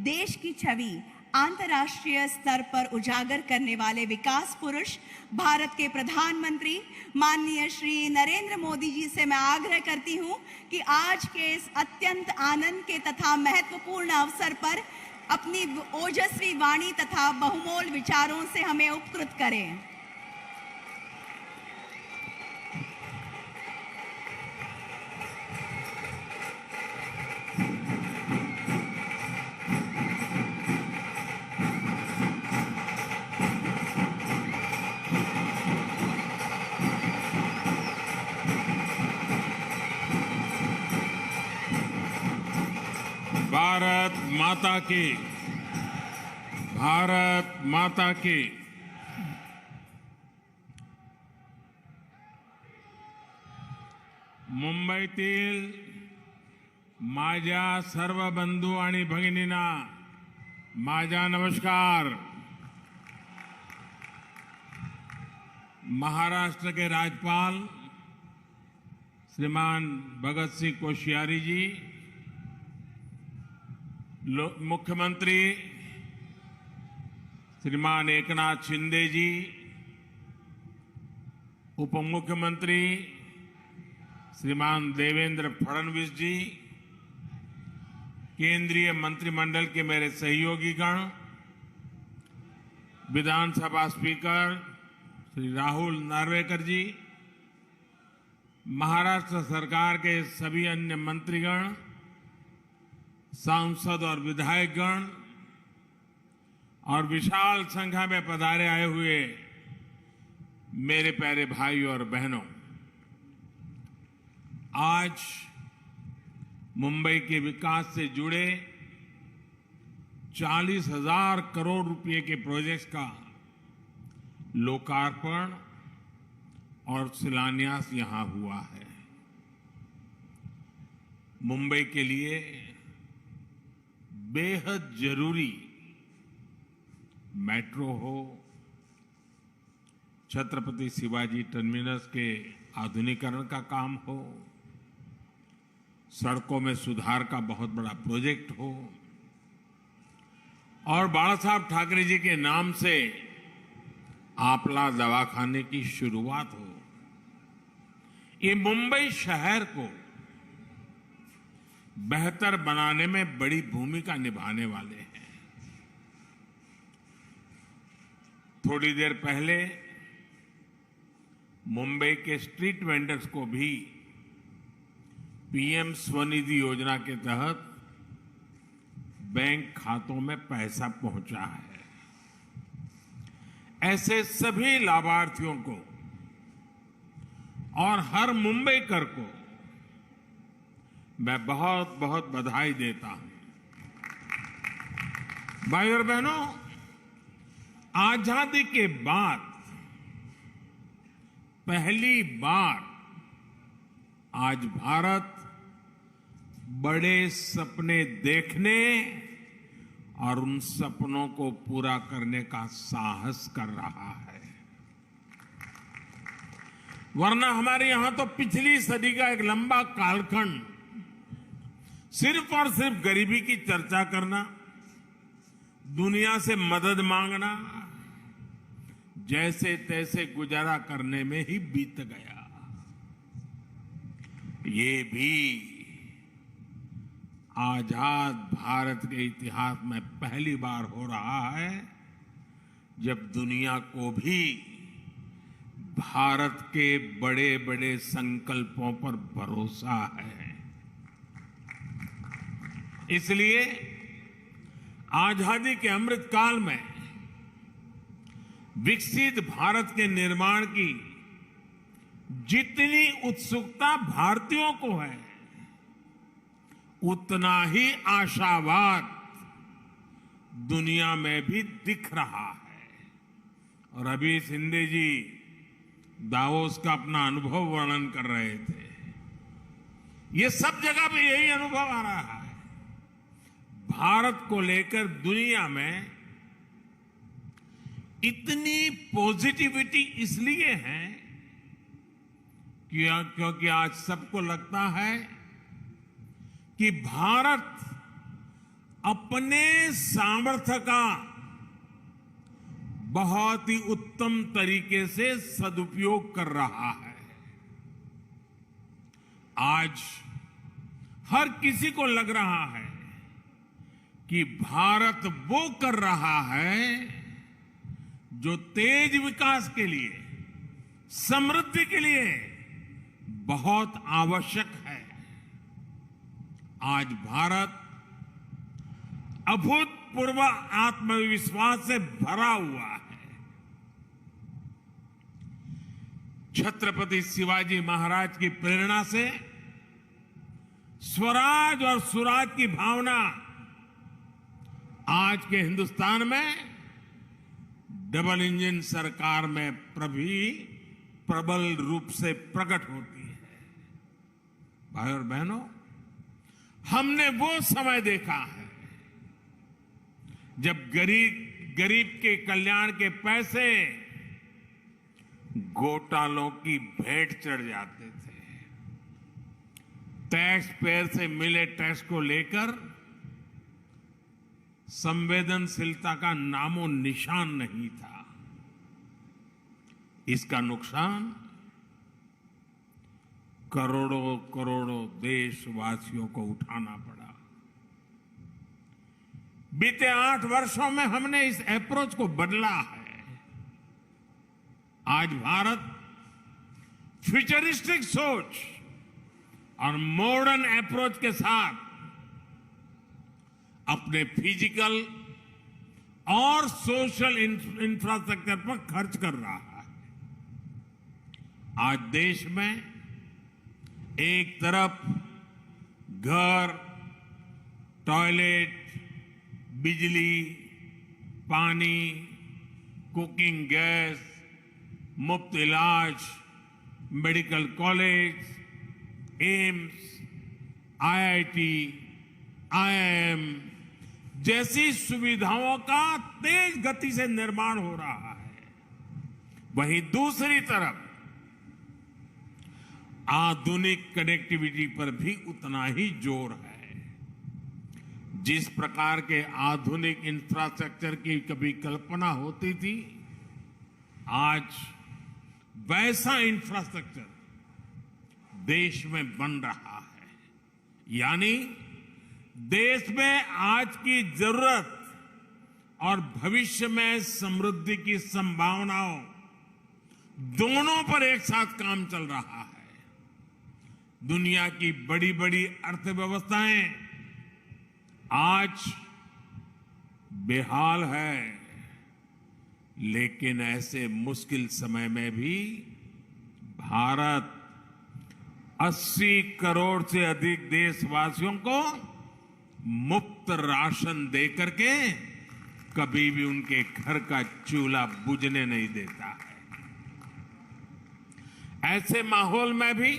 देश की छवि अंतर्राष्ट्रीय स्तर पर उजागर करने वाले विकास पुरुष भारत के प्रधानमंत्री माननीय श्री नरेंद्र मोदी जी से मैं आग्रह करती हूं कि आज के इस अत्यंत आनंद के तथा महत्वपूर्ण अवसर पर अपनी ओजस्वी वाणी तथा बहुमोल विचारों से हमें उपकृत करें। भारत माता की, भारत माता की। मुंबईतील माझ्या सर्व बंधू आणि भगिनींना माझा नमस्कार। महाराष्ट्र के राज्यपाल श्रीमान भगत सिंह कोश्यारी जी, मुख्यमंत्री श्रीमान एकनाथ शिंदे जी, उप मुख्यमंत्री श्रीमान देवेंद्र फडणवीस जी, केंद्रीय मंत्रिमंडल के मेरे सहयोगीगण, विधानसभा स्पीकर श्री राहुल नार्वेकर जी, महाराष्ट्र सरकार के सभी अन्य मंत्रीगण, सांसद और विधायकगण और विशाल संख्या में पधारे आए हुए मेरे प्यारे भाई और बहनों, आज मुंबई के विकास से जुड़े 40,000 करोड़ रुपए के प्रोजेक्ट्स का लोकार्पण और शिलान्यास यहां हुआ है। मुंबई के लिए बेहद जरूरी मेट्रो हो, छत्रपति शिवाजी टर्मिनस के आधुनिकीकरण का काम हो, सड़कों में सुधार का बहुत बड़ा प्रोजेक्ट हो और बाला साहब ठाकरे जी के नाम से आपला दवाखाने की शुरुआत हो, ये मुंबई शहर को बेहतर बनाने में बड़ी भूमिका निभाने वाले हैं। थोड़ी देर पहले मुंबई के स्ट्रीट वेंडर्स को भी पीएम स्वनिधि योजना के तहत बैंक खातों में पैसा पहुंचा है। ऐसे सभी लाभार्थियों को और हर मुंबईकर को मैं बहुत बहुत बधाई देता हूं। भाई और बहनों, आजादी के बाद पहली बार आज भारत बड़े सपने देखने और उन सपनों को पूरा करने का साहस कर रहा है। वरना हमारे यहां तो पिछली सदी का एक लंबा कालखंड सिर्फ और सिर्फ गरीबी की चर्चा करना, दुनिया से मदद मांगना, जैसे तैसे गुजारा करने में ही बीत गया। ये भी आजाद भारत के इतिहास में पहली बार हो रहा है जब दुनिया को भी भारत के बड़े बड़े संकल्पों पर भरोसा है। इसलिए आजादी के अमृत काल में विकसित भारत के निर्माण की जितनी उत्सुकता भारतीयों को है, उतना ही आशावाद दुनिया में भी दिख रहा है। और अभी शिंदे जी दावोस का अपना अनुभव वर्णन कर रहे थे। ये सब जगह पे यही अनुभव आ रहा है। भारत को लेकर दुनिया में इतनी पॉजिटिविटी इसलिए है क्योंकि आज सबको लगता है कि भारत अपने सामर्थ्य का बहुत ही उत्तम तरीके से सदुपयोग कर रहा है। आज हर किसी को लग रहा है कि भारत वो कर रहा है जो तेज विकास के लिए, समृद्धि के लिए बहुत आवश्यक है। आज भारत अभूतपूर्व आत्मविश्वास से भरा हुआ है। छत्रपति शिवाजी महाराज की प्रेरणा से स्वराज और सुराज की भावना आज के हिंदुस्तान में डबल इंजन सरकार में प्रबल रूप से प्रकट होती है। भाई और बहनों, हमने वो समय देखा है जब गरीब के कल्याण के पैसे घोटालों की भेंट चढ़ जाते थे। टैक्स पेयर से मिले टैक्स को लेकर संवेदनशीलता का नामो निशान नहीं था। इसका नुकसान करोड़ों करोड़ों देशवासियों को उठाना पड़ा। बीते 8 वर्षों में हमने इस अप्रोच को बदला है। आज भारत फ्यूचरिस्टिक सोच और मॉडर्न अप्रोच के साथ अपने फिजिकल और सोशल इंफ्रास्ट्रक्चर पर खर्च कर रहा है। आज देश में एक तरफ घर, टॉयलेट, बिजली, पानी, कुकिंग गैस, मुफ्त इलाज, medical college, AIIMS, IIT, IIM जैसी सुविधाओं का तेज गति से निर्माण हो रहा है। वहीं दूसरी तरफ आधुनिक कनेक्टिविटी पर भी उतना ही जोर है। जिस प्रकार के आधुनिक इंफ्रास्ट्रक्चर की कभी कल्पना होती थी, आज वैसा इंफ्रास्ट्रक्चर देश में बन रहा है। यानी देश में आज की जरूरत और भविष्य में समृद्धि की संभावनाओं दोनों पर एक साथ काम चल रहा है। दुनिया की बड़ी बड़ी अर्थव्यवस्थाएं आज बेहाल है, लेकिन ऐसे मुश्किल समय में भी भारत 80 करोड़ से अधिक देशवासियों को मुफ्त राशन देकर के कभी भी उनके घर का चूल्हा बुझने नहीं देता है। ऐसे माहौल में भी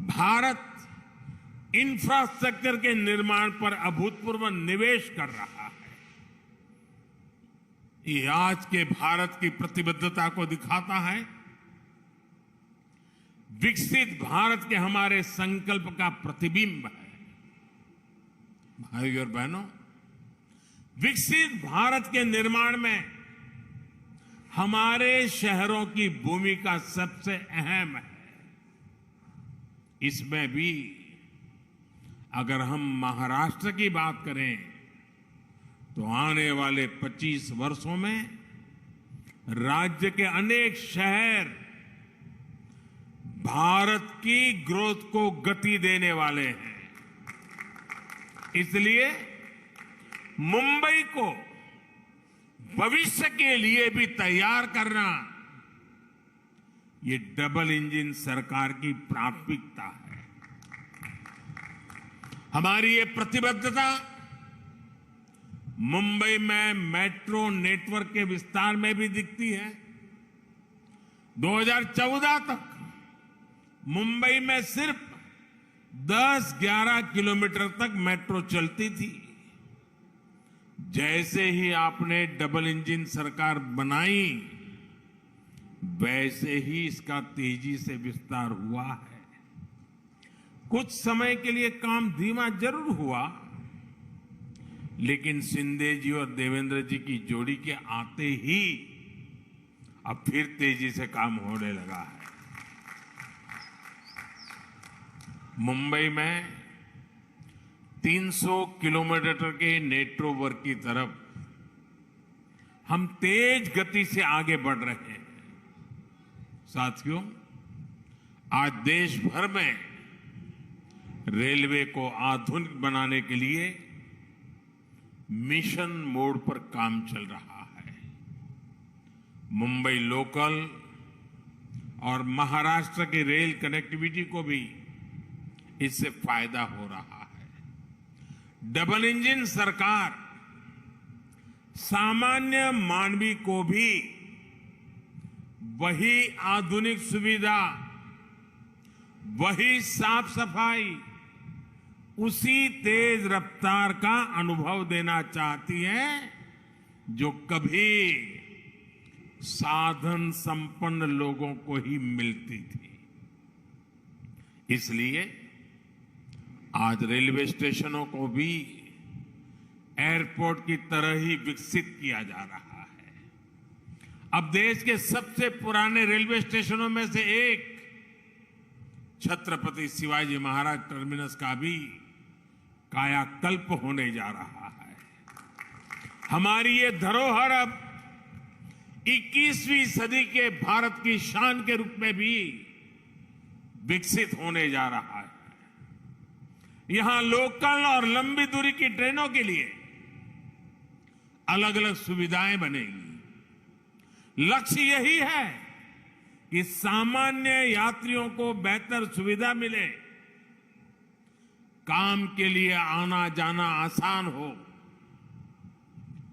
भारत इंफ्रास्ट्रक्चर के निर्माण पर अभूतपूर्व निवेश कर रहा है। ये आज के भारत की प्रतिबद्धता को दिखाता है। विकसित भारत के हमारे संकल्प का प्रतिबिंब है। भाइयों और बहनों, विकसित भारत के निर्माण में हमारे शहरों की भूमिका सबसे अहम है। इसमें भी अगर हम महाराष्ट्र की बात करें तो आने वाले 25 वर्षों में राज्य के अनेक शहर भारत की ग्रोथ को गति देने वाले हैं। इसलिए मुंबई को भविष्य के लिए भी तैयार करना ये डबल इंजन सरकार की प्राथमिकता है। हमारी ये प्रतिबद्धता मुंबई में मेट्रो नेटवर्क के विस्तार में भी दिखती है। 2014 तक मुंबई में सिर्फ 10-11 किलोमीटर तक मेट्रो चलती थी। जैसे ही आपने डबल इंजन सरकार बनाई, वैसे ही इसका तेजी से विस्तार हुआ है। कुछ समय के लिए काम धीमा जरूर हुआ, लेकिन शिंदे जी और देवेंद्र जी की जोड़ी के आते ही अब फिर तेजी से काम होने लगा है। मुंबई में 300 किलोमीटर के नेटवर्क की तरफ हम तेज गति से आगे बढ़ रहे हैं। साथियों, आज देश भर में रेलवे को आधुनिक बनाने के लिए मिशन मोड पर काम चल रहा है। मुंबई लोकल और महाराष्ट्र की रेल कनेक्टिविटी को भी इससे फायदा हो रहा है। डबल इंजन सरकार सामान्य मानवी को भी वही आधुनिक सुविधा, वही साफ सफाई, उसी तेज रफ्तार का अनुभव देना चाहती है जो कभी साधन संपन्न लोगों को ही मिलती थी। इसलिए आज रेलवे स्टेशनों को भी एयरपोर्ट की तरह ही विकसित किया जा रहा है। अब देश के सबसे पुराने रेलवे स्टेशनों में से एक छत्रपति शिवाजी महाराज टर्मिनस का भी कायाकल्प होने जा रहा है। हमारी ये धरोहर अब 21वीं सदी के भारत की शान के रूप में भी विकसित होने जा रहा है। यहां लोकल और लंबी दूरी की ट्रेनों के लिए अलग अलग सुविधाएं बनेगी। लक्ष्य यही है कि सामान्य यात्रियों को बेहतर सुविधा मिले, काम के लिए आना जाना आसान हो।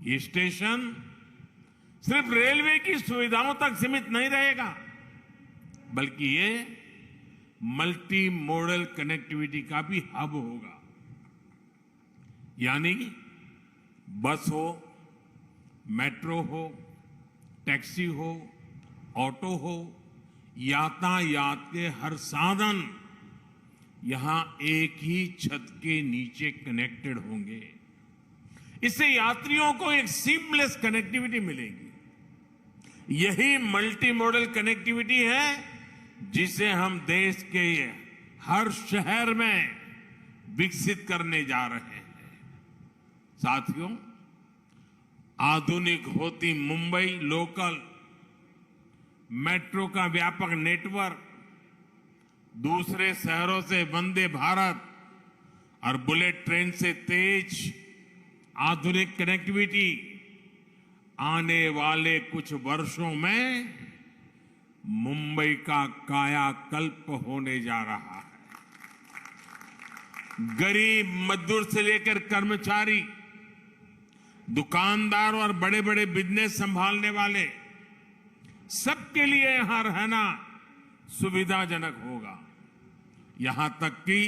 ये स्टेशन सिर्फ रेलवे की सुविधाओं तक सीमित नहीं रहेगा, बल्कि ये मल्टी मॉडल कनेक्टिविटी का भी हब होगा। यानी बस हो, मेट्रो हो, टैक्सी हो, ऑटो हो, यातायात के हर साधन यहां एक ही छत के नीचे कनेक्टेड होंगे। इससे यात्रियों को एक सीमलेस कनेक्टिविटी मिलेगी। यही मल्टी मॉडल कनेक्टिविटी है जिसे हम देश के हर शहर में विकसित करने जा रहे हैं। साथियों, आधुनिक होती मुंबई लोकल मेट्रो का व्यापक नेटवर्क, दूसरे शहरों से वंदे भारत और बुलेट ट्रेन से तेज आधुनिक कनेक्टिविटी आने वाले कुछ वर्षों में मुंबई का कायाकल्प होने जा रहा है। गरीब मजदूर से लेकर कर्मचारी, दुकानदार और बड़े बड़े बिजनेस संभालने वाले सबके लिए यहां रहना सुविधाजनक होगा। यहां तक कि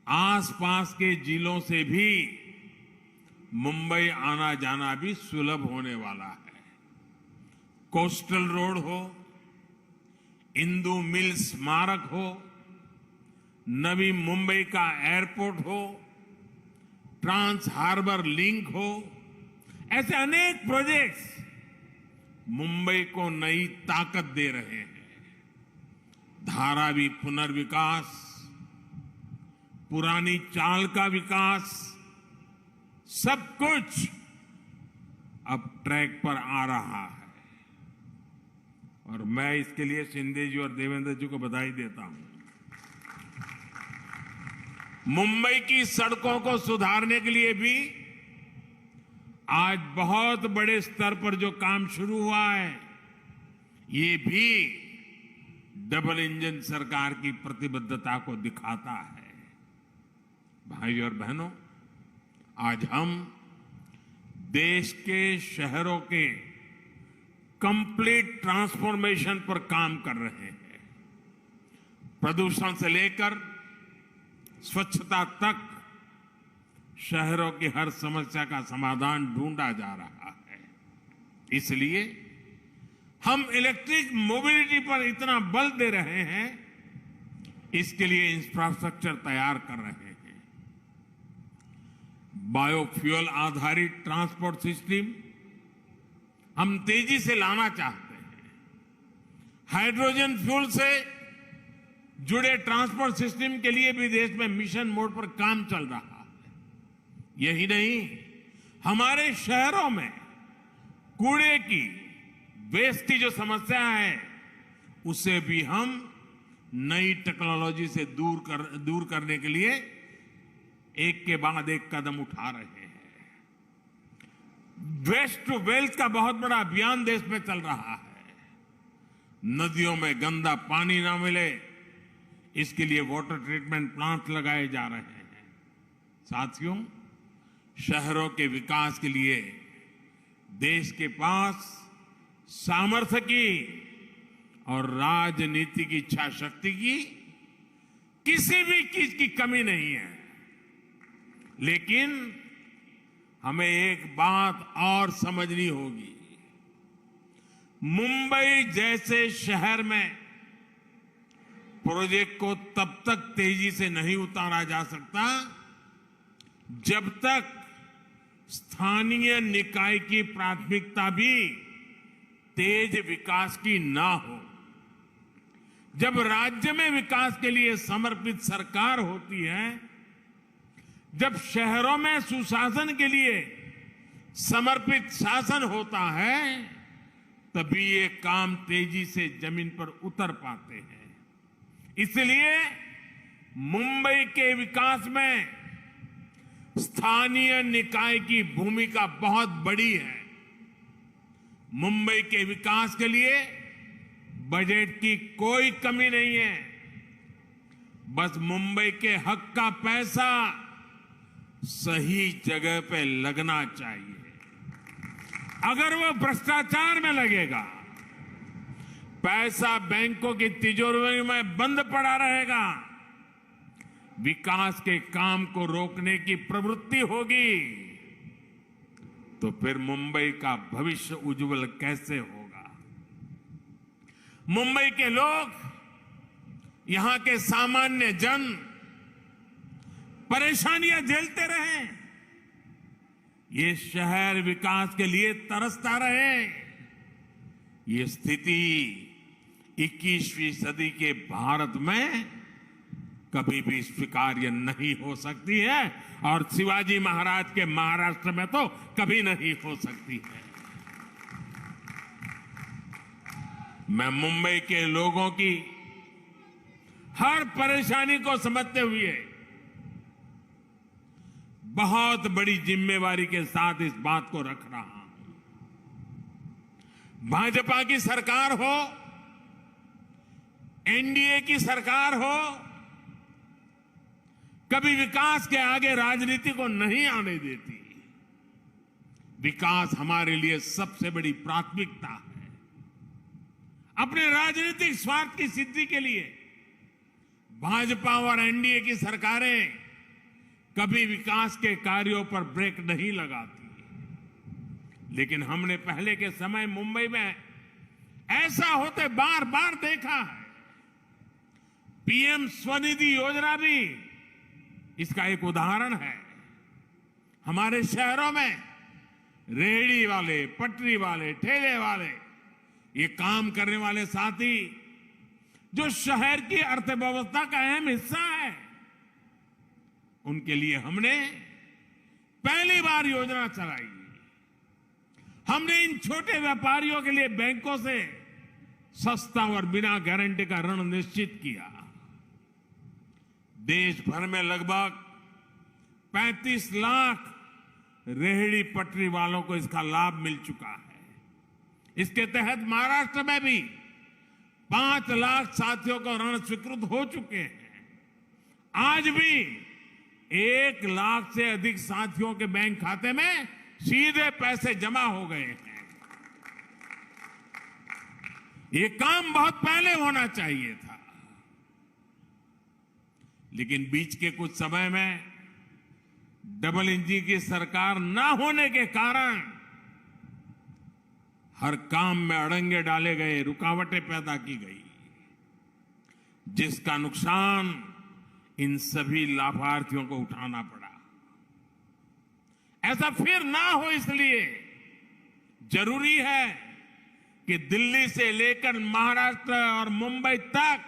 आसपास के जिलों से भी मुंबई आना जाना भी सुलभ होने वाला है। कोस्टल रोड हो, इंदु मिल स्मारक हो, नवी मुंबई का एयरपोर्ट हो, ट्रांस हार्बर लिंक हो, ऐसे अनेक प्रोजेक्ट्स मुंबई को नई ताकत दे रहे हैं। धारावी पुनर्विकास, पुरानी चाल का विकास, सब कुछ अब ट्रैक पर आ रहा है और मैं इसके लिए शिंदे जी और देवेंद्र जी को बधाई देता हूं। मुंबई की सड़कों को सुधारने के लिए भी आज बहुत बड़े स्तर पर जो काम शुरू हुआ है, ये भी डबल इंजन सरकार की प्रतिबद्धता को दिखाता है। भाइयों और बहनों, आज हम देश के शहरों के कंप्लीट ट्रांसफॉर्मेशन पर काम कर रहे हैं। प्रदूषण से लेकर स्वच्छता तक शहरों की हर समस्या का समाधान ढूंढा जा रहा है। इसलिए हम इलेक्ट्रिक मोबिलिटी पर इतना बल दे रहे हैं, इसके लिए इंफ्रास्ट्रक्चर तैयार कर रहे हैं। बायोफ्यूल आधारित ट्रांसपोर्ट सिस्टम हम तेजी से लाना चाहते हैं। हाइड्रोजन फ्यूल से जुड़े ट्रांसपोर्ट सिस्टम के लिए भी देश में मिशन मोड पर काम चल रहा है। यही नहीं, हमारे शहरों में कूड़े की, वेस्ट की जो समस्या है, उसे भी हम नई टेक्नोलॉजी से दूर करने के लिए एक के बाद एक कदम उठा रहे हैं। वेस्ट टू वेल्थ का बहुत बड़ा अभियान देश में चल रहा है। नदियों में गंदा पानी ना मिले, इसके लिए वाटर ट्रीटमेंट प्लांट लगाए जा रहे हैं। साथियों, शहरों के विकास के लिए देश के पास सामर्थ्य की और राजनीति की इच्छा शक्ति की किसी भी चीज की कमी नहीं है। लेकिन हमें एक बात और समझनी होगी। मुंबई जैसे शहर में प्रोजेक्ट को तब तक तेजी से नहीं उतारा जा सकता जब तक स्थानीय निकाय की प्राथमिकता भी तेज विकास की ना हो। जब राज्य में विकास के लिए समर्पित सरकार होती है, जब शहरों में सुशासन के लिए समर्पित शासन होता है, तभी ये काम तेजी से जमीन पर उतर पाते हैं। इसलिए मुंबई के विकास में स्थानीय निकाय की भूमिका बहुत बड़ी है। मुंबई के विकास के लिए बजट की कोई कमी नहीं है। बस मुंबई के हक का पैसा सही जगह पे लगना चाहिए। अगर वो भ्रष्टाचार में लगेगा, पैसा बैंकों की तिजोरी में बंद पड़ा रहेगा, विकास के काम को रोकने की प्रवृत्ति होगी, तो फिर मुंबई का भविष्य उज्जवल कैसे होगा? मुंबई के लोग, यहां के सामान्य जन परेशानियां झेलते रहे, ये शहर विकास के लिए तरसता रहे। ये स्थिति 21वीं सदी के भारत में कभी भी स्वीकार्य नहीं हो सकती है और शिवाजी महाराज के महाराष्ट्र में तो कभी नहीं हो सकती है। मैं मुंबई के लोगों की हर परेशानी को समझते हुए बहुत बड़ी जिम्मेवारी के साथ इस बात को रख रहा हूं। भाजपा की सरकार हो, एनडीए की सरकार हो, कभी विकास के आगे राजनीति को नहीं आने देती। विकास हमारे लिए सबसे बड़ी प्राथमिकता है। अपने राजनीतिक स्वार्थ की सिद्धि के लिए भाजपा और एनडीए की सरकारें कभी विकास के कार्यों पर ब्रेक नहीं लगाती। लेकिन हमने पहले के समय मुंबई में ऐसा होते बार बार देखा है। पीएम स्वनिधि योजना भी इसका एक उदाहरण है। हमारे शहरों में रेहड़ी वाले, पटरी वाले, ठेले वाले, ये काम करने वाले साथी जो शहर की अर्थव्यवस्था का अहम हिस्सा है, उनके लिए हमने पहली बार योजना चलाई। हमने इन छोटे व्यापारियों के लिए बैंकों से सस्ता और बिना गारंटी का ऋण निश्चित किया। देश भर में लगभग 35 लाख रेहड़ी पटरी वालों को इसका लाभ मिल चुका है। इसके तहत महाराष्ट्र में भी 5 लाख साथियों को ऋण स्वीकृत हो चुके हैं। आज भी 1 लाख से अधिक साथियों के बैंक खाते में सीधे पैसे जमा हो गए हैं। ये काम बहुत पहले होना चाहिए था, लेकिन बीच के कुछ समय में डबल इंजन की सरकार न होने के कारण हर काम में अड़ंगे डाले गए, रुकावटें पैदा की गई, जिसका नुकसान इन सभी लाभार्थियों को उठाना पड़ा। ऐसा फिर ना हो, इसलिए जरूरी है कि दिल्ली से लेकर महाराष्ट्र और मुंबई तक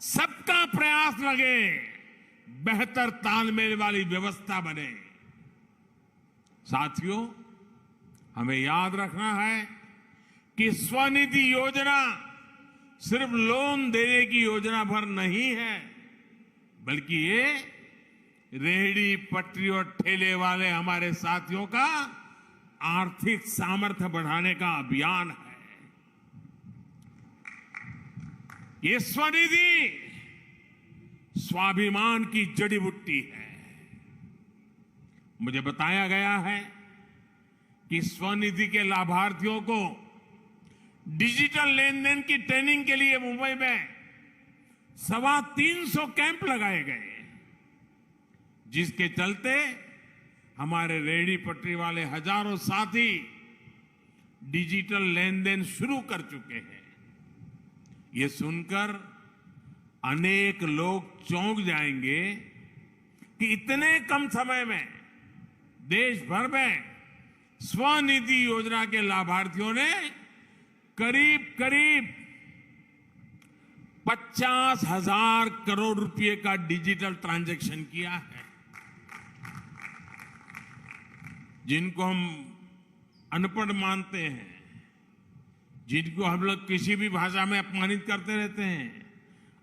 सबका प्रयास लगे, बेहतर तालमेल वाली व्यवस्था बने। साथियों, हमें याद रखना है कि स्वनिधि योजना सिर्फ लोन देने की योजना भर नहीं है, बल्कि ये रेहड़ी पटरी और ठेले वाले हमारे साथियों का आर्थिक सामर्थ्य बढ़ाने का अभियान है। ये स्वनिधि स्वाभिमान की जड़ी बूटी है। मुझे बताया गया है कि स्वनिधि के लाभार्थियों को डिजिटल लेन देन की ट्रेनिंग के लिए मुंबई में 350 कैंप लगाए गए, जिसके चलते हमारे रेहड़ी पटरी वाले हजारों साथी डिजिटल लेन देन शुरू कर चुके हैं। ये सुनकर अनेक लोग चौंक जाएंगे कि इतने कम समय में देश भर में स्वनिधि योजना के लाभार्थियों ने करीब 50,000 करोड़ रुपए का डिजिटल ट्रांजैक्शन किया है। जिनको हम अनपढ़ मानते हैं, जिनको हम लोग किसी भी भाषा में अपमानित करते रहते हैं,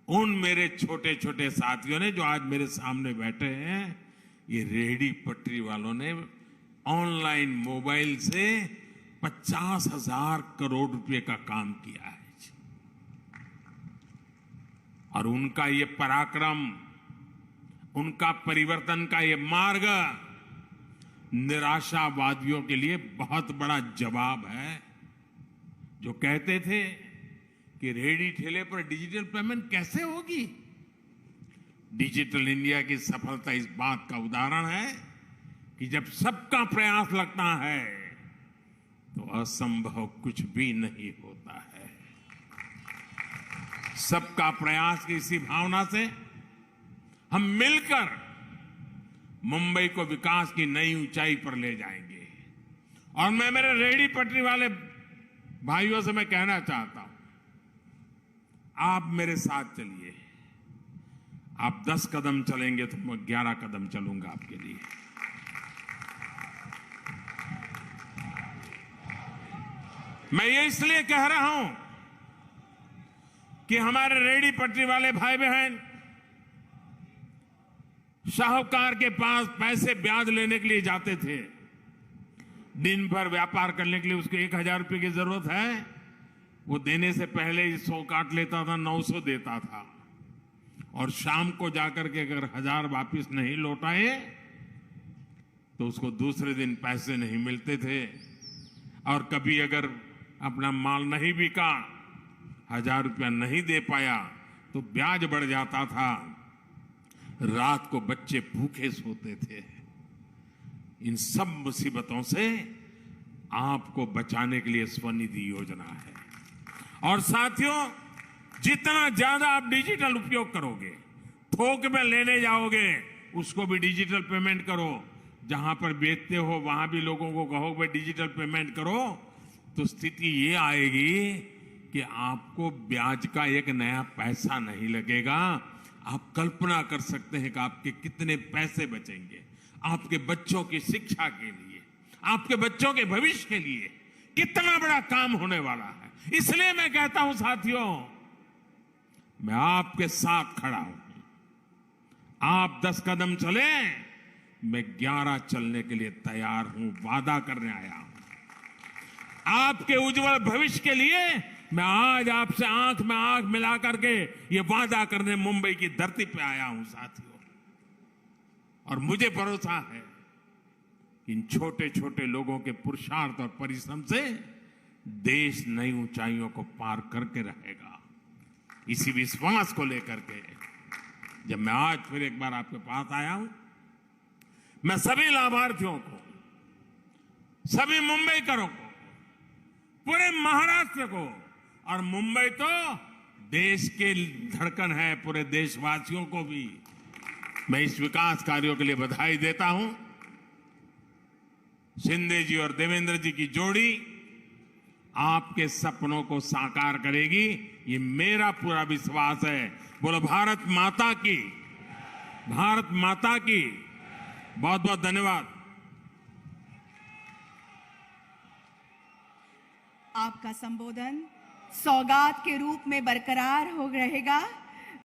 उन मेरे छोटे छोटे साथियों ने जो आज मेरे सामने बैठे हैं, ये रेहड़ी पटरी वालों ने ऑनलाइन मोबाइल से 50,000 करोड़ रुपए का काम किया है। और उनका ये पराक्रम, उनका परिवर्तन का ये मार्ग निराशावादियों के लिए बहुत बड़ा जवाब है, जो कहते थे कि रेहड़ी ठेले पर डिजिटल पेमेंट कैसे होगी। डिजिटल इंडिया की सफलता इस बात का उदाहरण है कि जब सबका प्रयास लगता है तो असंभव कुछ भी नहीं होता है। सबका प्रयास की इसी भावना से हम मिलकर मुंबई को विकास की नई ऊंचाई पर ले जाएंगे। और मैं मेरे रेहड़ी पटरी वाले भाइयों से मैं कहना चाहता हूं, आप मेरे साथ चलिए। आप 10 कदम चलेंगे तो मैं 11 कदम चलूंगा आपके लिए। मैं ये इसलिए कह रहा हूं कि हमारे रेहड़ी पटरी वाले भाई बहन साहूकार के पास पैसे ब्याज लेने के लिए जाते थे। दिन भर व्यापार करने के लिए उसको 1,000 रुपए की जरूरत है, वो देने से पहले 100 काट लेता था, 900 देता था। और शाम को जाकर के अगर 1,000 वापिस नहीं लौटाए तो उसको दूसरे दिन पैसे नहीं मिलते थे। और कभी अगर अपना माल नहीं बिका, 1,000 रुपया नहीं दे पाया तो ब्याज बढ़ जाता था। रात को बच्चे भूखे सोते थे। इन सब मुसीबतों से आपको बचाने के लिए स्वनिधि योजना है। और साथियों, जितना ज्यादा आप डिजिटल उपयोग करोगे, थोक में लेने जाओगे, उसको भी डिजिटल पेमेंट करो। जहां पर बेचते हो वहां भी लोगों को कहो भाई डिजिटल पेमेंट करो, तो स्थिति ये आएगी कि आपको ब्याज का एक नया पैसा नहीं लगेगा। आप कल्पना कर सकते हैं कि आपके कितने पैसे बचेंगे। आपके बच्चों की शिक्षा के लिए, आपके बच्चों के भविष्य के लिए कितना बड़ा काम होने वाला है। इसलिए मैं कहता हूं साथियों, मैं आपके साथ खड़ा हूं। आप 10 कदम चले, मैं 11 चलने के लिए तैयार हूं, वादा करने आया हूं। आपके उज्जवल भविष्य के लिए मैं आज आपसे आंख में आंख मिला करके ये वादा करने मुंबई की धरती पे आया हूं साथियों। और मुझे भरोसा है इन छोटे छोटे लोगों के पुरुषार्थ और परिश्रम से देश नई ऊंचाइयों को पार करके रहेगा। इसी विश्वास को लेकर के जब मैं आज फिर एक बार आपके पास आया हूं, मैं सभी लाभार्थियों को, सभी मुंबईकरों को, पूरे महाराष्ट्र को, और मुंबई तो देश के धड़कन है, पूरे देशवासियों को भी मैं इस विकास कार्यों के लिए बधाई देता हूं। शिंदे जी और देवेंद्र जी की जोड़ी आपके सपनों को साकार करेगी, ये मेरा पूरा विश्वास है। बोलो भारत माता की, भारत माता की। बहुत बहुत धन्यवाद। आपका संबोधन सौगात के रूप में बरकरार हो रहेगा।